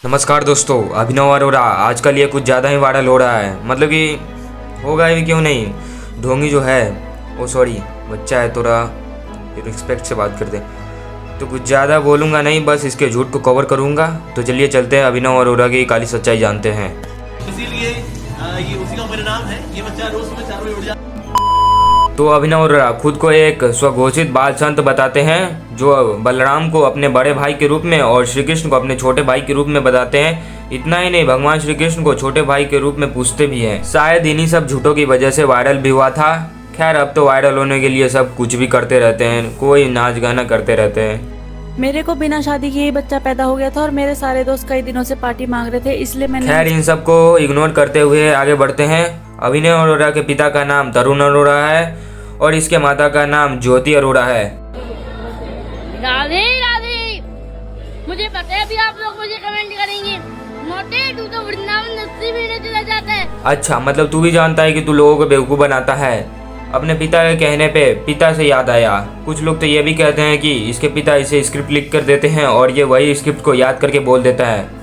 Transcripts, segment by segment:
नमस्कार दोस्तों, अभिनव अरोरा आजकल ये कुछ ज़्यादा ही वायरल हो रहा है। मतलब कि होगा ही क्यों नहीं। ढोंगी जो है वो सॉरी बच्चा है, थोड़ा रिस्पेक्ट से बात करते तो कुछ ज़्यादा बोलूँगा नहीं, बस इसके झूठ को कवर करूँगा। तो चलिए चलते हैं अभिनव अरोरा की काली सच्चाई जानते हैं। इसीलिए ये उसी का परिणाम है। ये बच्चा रोज सुबह 4 बजे उठ जाता है। तो अभिनव अरोरा खुद को एक स्वघोषित बाल संत बताते हैं, जो बलराम को अपने बड़े भाई के रूप में और श्री कृष्ण को अपने छोटे भाई के रूप में बताते हैं। इतना ही नहीं, भगवान श्री कृष्ण को छोटे भाई के रूप में पूजते भी हैं। शायद इन्हीं सब झूठों की वजह से वायरल भी हुआ था। खैर, अब तो वायरल होने के लिए सब कुछ भी करते रहते हैं, कोई नाच गाना करते रहते हैं। मेरे को बिना शादी के ही बच्चा पैदा हो गया था और मेरे सारे दोस्त कई दिनों से पार्टी मांग रहे थे, इसलिए मैंने। खैर, इन सब को इग्नोर करते हुए आगे बढ़ते हैं। अभिनव अरोरा के पिता का नाम तरुण अरोरा है और इसके माता का नाम ज्योति अरोरा है। राधे राधे। मुझे पता है अभी आप लोग मुझे कमेंट करेंगे, मोटे तू तो वृंदावन लस्सी पीने चला जाता है। अच्छा, मतलब तू भी जानता है कि तू लोगों को बेवकूफ़ बनाता है। अपने पिता के कहने पे पिता से याद आया, कुछ लोग तो ये भी कहते हैं कि इसके पिता इसे स्क्रिप्ट लिख कर देते हैं और ये वही स्क्रिप्ट को याद करके बोल देता है।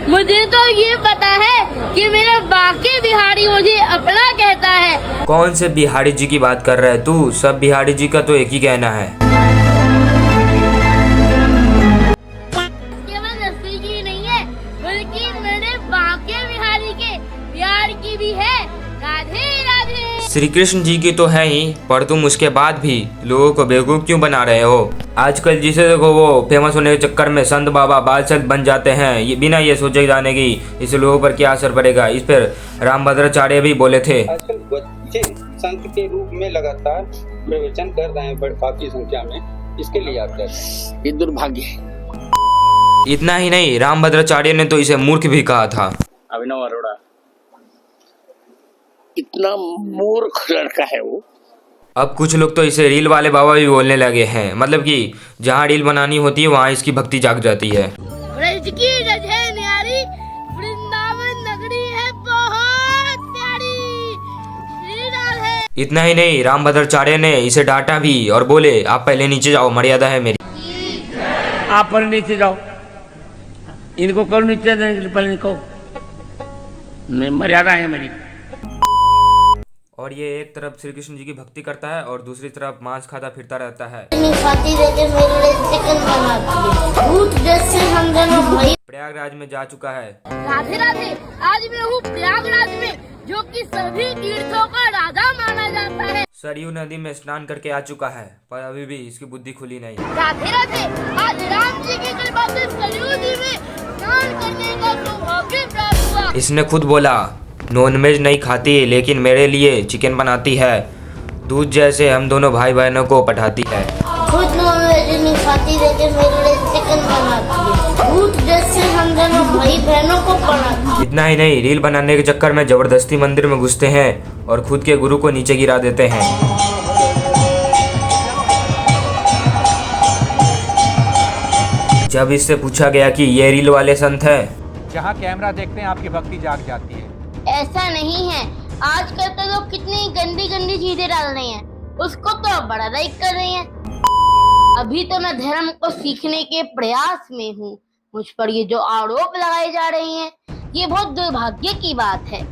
मुझे तो ये पता है कि मेरा बाकी बिहारी मुझे अपना कहता है। कौन से बिहारी जी की बात कर रहा है तू? सब बिहारी जी का तो एक ही कहना है। केवल लस्सी की नहीं है, बल्कि मेरे बाकी बिहारी के बिहार की भी है। राधे राधे। श्री कृष्ण जी की तो है ही, पर तुम उसके बाद भी लोगों को बेवकूफ़ क्यों बना रहे हो? आजकल जिसे देखो वो फेमस होने के चक्कर में संत बाबा बाल संत बन जाते हैं, ये बिना ये सोचे जाने की इस लोगों पर क्या असर पड़ेगा। इस पर रामभद्राचार्य भी बोले थे। आजकल बच्चे संत के रूप में लगातार प्रवचन कर रहे हैं काफी संख्या में, इसके लिए आप क्या कहें? ये दुर्भाग्य है। इतना ही नहीं, रामभद्राचार्य ने तो इसे मूर्ख भी कहा था। अभिनव अरोड़ा इतना मूर्ख लड़का है वो। अब कुछ लोग तो इसे रील वाले बाबा भी बोलने लगे हैं। मतलब कि जहाँ रील बनानी होती है वहाँ इसकी भक्ति जाग जाती है। ब्रज की रज है न्यारी, वृंदावन नगरी है बहुत प्यारी। श्री राधे। इतना ही नहीं, रामभद्राचार्य ने इसे डांटा भी और बोले आप पहले नीचे जाओ, मर्यादा है मेरी। आप पर नीचे जाओ, इनको करो नीचे, पहले इनको मर्यादा है मेरी। और ये एक तरफ श्री कृष्ण जी की भक्ति करता है और दूसरी तरफ मांस खाता फिरता रहता है। प्रयागराज में जा चुका है। राधे राधे। आज मैं हूँ प्रयागराज में, जो कि सभी तीर्थों का राजा माना जाता है। सरयू नदी में स्नान करके आ चुका है, पर अभी भी इसकी बुद्धि खुली नहीं। राधे राधे। आज राम जी की कृपा से सरयू जी में स्नान करने का सौभाग्य प्राप्त हुआ। इसने खुद बोला नॉनवेज नहीं खाती लेकिन मेरे लिए चिकन बनाती है, दूध जैसे हम दोनों भाई बहनों को पठाती है। खुद नॉनवेज नहीं खाती लेकिन मेरे लिए चिकन बनाती है, दूध जैसे हम दोनों भाई बहनों को पढ़ाती है। इतना ही नहीं, रील बनाने के चक्कर में जबरदस्ती मंदिर में घुसते हैं और खुद के गुरु को नीचे गिरा देते हैं। जब इससे पूछा गया कि ये रील वाले संत हैं, जहाँ कैमरा देखते हैं आपकी भक्ति जाग जाती है। ऐसा नहीं है, आजकल तो लोग कितनी गंदी गंदी चीजें डाल रहे हैं, उसको तो बड़ा लाइक कर रहे हैं। अभी तो मैं धर्म को सीखने के प्रयास में हूँ। मुझ पर ये जो आरोप लगाए जा रहे हैं, ये बहुत दुर्भाग्य की बात है।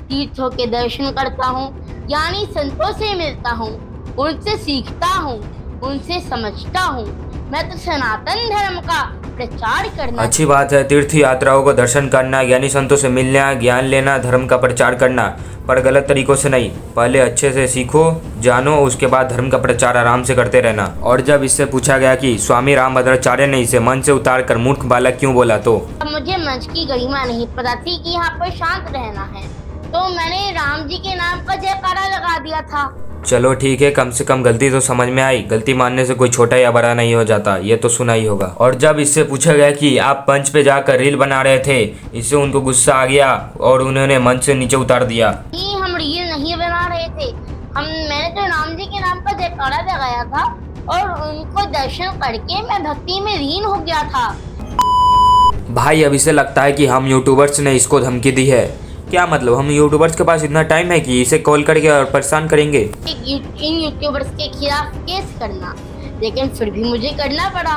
तीर्थों के दर्शन करता हूँ, यानी संतों से मिलता हूँ, उनसे सीखता हूँ, उनसे समझता हूँ। मैं तो सनातन धर्म का प्रचार करना। अच्छी बात है, तीर्थ यात्राओं को दर्शन करना, ज्ञानी संतों से मिलना, ज्ञान लेना, धर्म का प्रचार करना, पर गलत तरीकों से नहीं। पहले अच्छे से सीखो, जानो, उसके बाद धर्म का प्रचार आराम से करते रहना। और जब इससे पूछा गया कि स्वामी रामभद्राचार्य ने इसे मंच से उतार कर मूर्ख बालक क्यों बोला, तो मुझे मंच की गरिमा नहीं पता थी कि यहाँ पर शांत रहना है, तो मैंने राम जी के नाम का जयकारा लगा दिया था। चलो ठीक है, कम से कम गलती तो समझ में आई। गलती मानने से कोई छोटा या बड़ा नहीं हो जाता, ये तो सुना ही होगा। और जब इससे पूछा गया कि आप मंच पे जाकर रील बना रहे थे, इससे उनको गुस्सा आ गया और उन्होंने मंच से नीचे उतार दिया। नहीं, हम रील नहीं बना रहे थे, मैंने तो राम जी के नाम का जयकारा लगाया था और उनको दर्शन करके मैं भक्ति में लीन हो गया था। भाई, अब इसे लगता है कि हम यूट्यूबर्स ने इसको धमकी दी है। क्या मतलब, हम यूट्यूबर्स के पास इतना टाइम है कि इसे कॉल करके और परेशान करेंगे? इन यूट्यूबर्स के खिलाफ केस करना, लेकिन फिर भी मुझे करना पड़ा।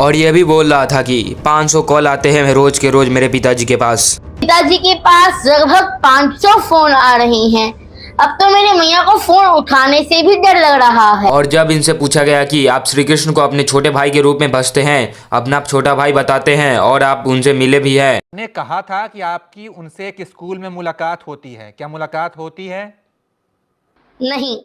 और ये भी बोल रहा था कि 500 कॉल आते हैं रोज के रोज मेरे पिताजी के पास। पिताजी के पास लगभग 500 फोन आ रहे हैं। अब तो मेरे मैया को फोन उठाने से भी डर लग रहा है। और जब इनसे पूछा गया कि आप श्री कृष्ण को अपने छोटे भाई के रूप में भजते हैं, अपना छोटा भाई बताते हैं और आप उनसे मिले भी हैं। ने कहा था कि आपकी उनसे एक स्कूल में मुलाकात होती है, क्या मुलाकात होती है? नहीं।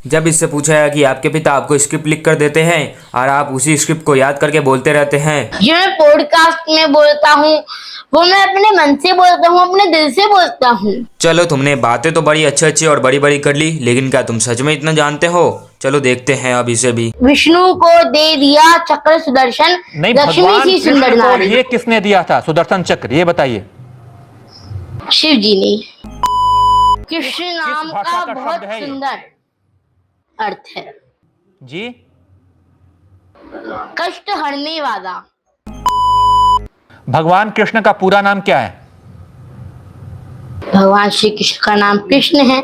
जब इससे पूछा गया कि आपके पिता आपको स्क्रिप्ट लिख कर देते हैं और आप उसी स्क्रिप्ट को याद करके बोलते रहते हैं। जो मैं पॉडकास्ट में बोलता हूँ वो मैं अपने मन से बोलता हूँ, अपने दिल से बोलता हूँ। चलो, तुमने बातें तो बड़ी अच्छी और बड़ी बड़ी कर ली, लेकिन क्या तुम सच में इतना जानते हो? चलो देखते हैं अब इसे भी। विष्णु को दे दिया चक्र सुदर्शन, नहीं, लक्ष्मी भगवान सी सुंदर कृष्ण को नारी। ये किसने दिया था सुदर्शन चक्र, ये बताइए। शिव जी ने। कृष्ण नाम भाषा का का बहुत शब्द है ये? सुंदर अर्थ है, जी, कष्ट हरने वाला। भगवान कृष्ण का पूरा नाम क्या है? भगवान श्री कृष्ण का नाम कृष्ण है।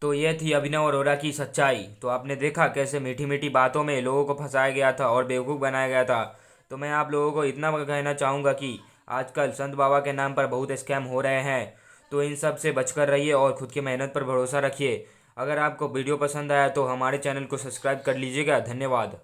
तो ये थी अभिनव अरोरा की सच्चाई। तो आपने देखा कैसे मीठी मीठी बातों में लोगों को फंसाया गया था और बेवकूफ़ बनाया गया था। तो मैं आप लोगों को इतना कहना चाहूँगा कि आजकल संत बाबा के नाम पर बहुत स्कैम हो रहे हैं, तो इन सब से बचकर रहिए और खुद की मेहनत पर भरोसा रखिए। अगर आपको वीडियो पसंद आया तो हमारे चैनल को सब्सक्राइब कर लीजिएगा। धन्यवाद।